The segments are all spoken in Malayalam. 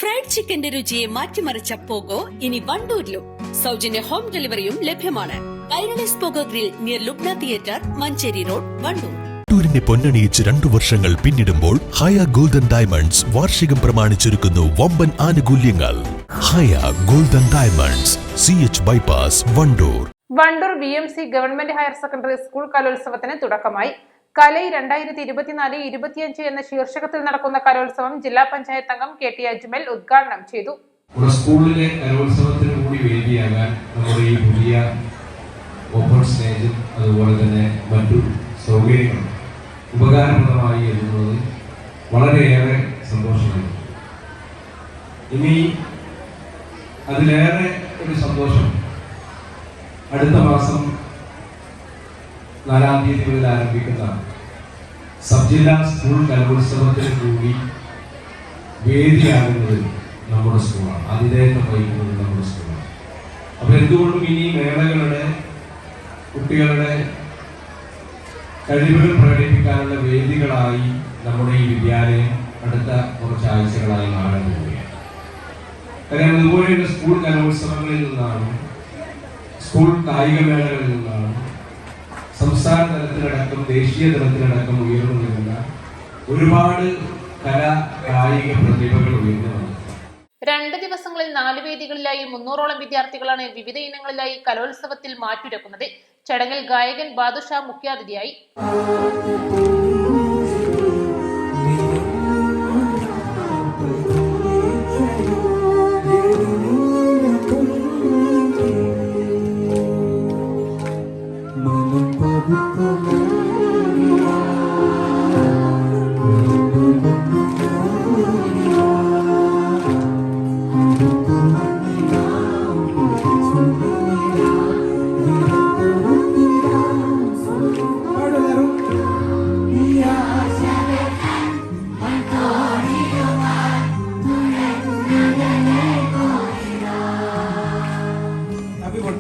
ഫ്രൈഡ് ചിക്കന്റെ രുചിയെ മാറ്റിമറിച്ച പോഗോ ഇനി വണ്ടൂരിലും. സൗജന്യ ഹോം ഡെലിവറിയും ലഭ്യമാണ്. Kairali's pogo grill near Lubna theatre, Manjeri road, Wandoor. വണ്ടൂരിനെ പൊന്നണിയിച്ച് 2 വർഷങ്ങൾ പിന്നിടുമ്പോൾ ഹയ ഗോൾഡൻ ഡയമണ്ട്സ് വാർഷികം പ്രമാണിച്ചൊരുക്കുന്നു വമ്പൻ ആനുകൂല്യങ്ങൾ. Haya golden diamonds, CH bypass, Wandoor. Wandoor BMC government higher secondary school കലോത്സവത്തിന് തുടക്കമായി. കലൈ 2024-25 എന്ന ശീർഷകത്തിൽ നടക്കുന്ന കലോത്സവം ജില്ലാ പഞ്ചായത്ത് അംഗം KT അജ്മൽ ഉദ്ഘാടനം ചെയ്തു. സ്കൂളിലെ കലോത്സവത്തിന് കൂടി വേദിയാകാൻ നമ്മുടെ ഈ പുതിയ ഓപ്പൺ സ്റ്റേജും അതുപോലെ തന്നെ മറ്റു സൗകര്യങ്ങളും ഉപകാരപ്രദമായി എന്നുള്ളത് വളരെയേറെ സന്തോഷമായി. ഇനി അതിലേറെ ഒരു സന്തോഷം അടുത്ത മാസം 4-ാം തീയതി മുതൽ ആരംഭിക്കുന്ന സബ് ജില്ലാ സ്കൂൾ കലോത്സവത്തിന് കൂടി വേദിയാകുന്നത് നമ്മുടെ സ്കൂളാണ്, ആതിഥേയത്വം വഹിക്കുന്നത് നമ്മുടെ സ്കൂളാണ്. അപ്പോൾ എന്തുകൊണ്ടും ഇനി മേളകളുടെ കുട്ടികളുടെ കഴിവുകൾ പ്രകടിപ്പിക്കാനുള്ള വേദികളായി നമ്മുടെ ഈ വിദ്യാലയം അടുത്ത കുറച്ച് ആഴ്ചകളായി മാറാൻ പോവുകയാണ്. കാരണം ഇതുപോലെയുള്ള സ്കൂൾ കലോത്സവങ്ങളിൽ നിന്നാണ്, സ്കൂൾ കായികമേളകളിൽ നിന്നാണ് സംസ്ഥാന തലത്തിലടക്കം ദേശീയ തലത്തിലടക്കം ഉയർന്നു നിൽക്കുന്ന ഒരുപാട് കലാ കായിക പ്രതിഭകൾ ഉയർന്നു വന്നത്. 2 ദിവസങ്ങളിൽ 4 വേദികളിലായി 300ഓളം വിദ്യാർത്ഥികളാണ് വിവിധ ഇനങ്ങളിലായി കലോത്സവത്തിൽ മാറ്റുരക്കുന്നത്. ചടങ്ങിൽ ഗായകൻ ബാദുഷാ മുഖ്യാതിഥിയായി.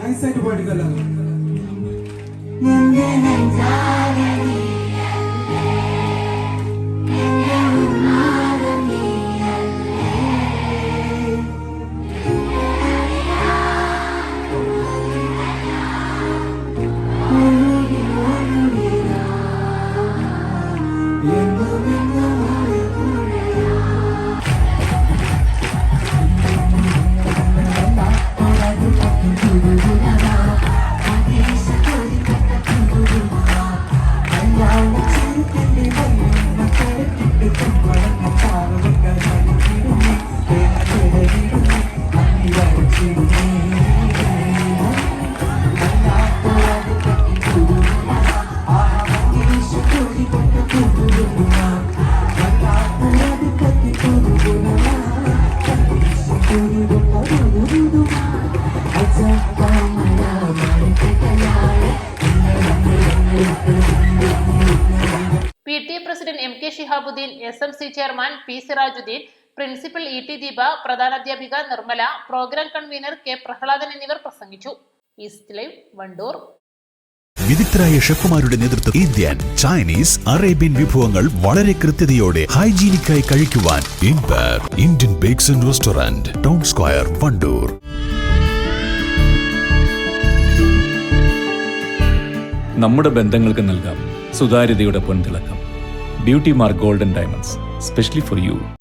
നൈസായിട്ട് പാടിക്കല്ലോ. PTA president MK Shihabuddin, SMC chairman P Sirajuddin, principal ET Deepa, പ്രധാനാധ്യാപിക Nirmala, programme convener K Prahladan എന്നിവർ പ്രസംഗിച്ചു. East live, Wandoor. വിദഗ്ധരായ ഷെഫുമാരുടെ നേതൃത്വത്തിൽ ഇന്ത്യൻ, ചൈനീസ്, അറേബ്യൻ വിഭവങ്ങൾ വളരെ കൃത്യതയോടെ ഹൈജീനിക്കായി കഴിക്കുവാൻ Indian bakes and restaurant, town square, Wandoor. നമ്മുടെ ബന്ധങ്ങൾക്ക് നൽകാം സുതാര്യതയുടെ പൊൻതിളക്കം. Beauty mark golden diamonds, specially for U.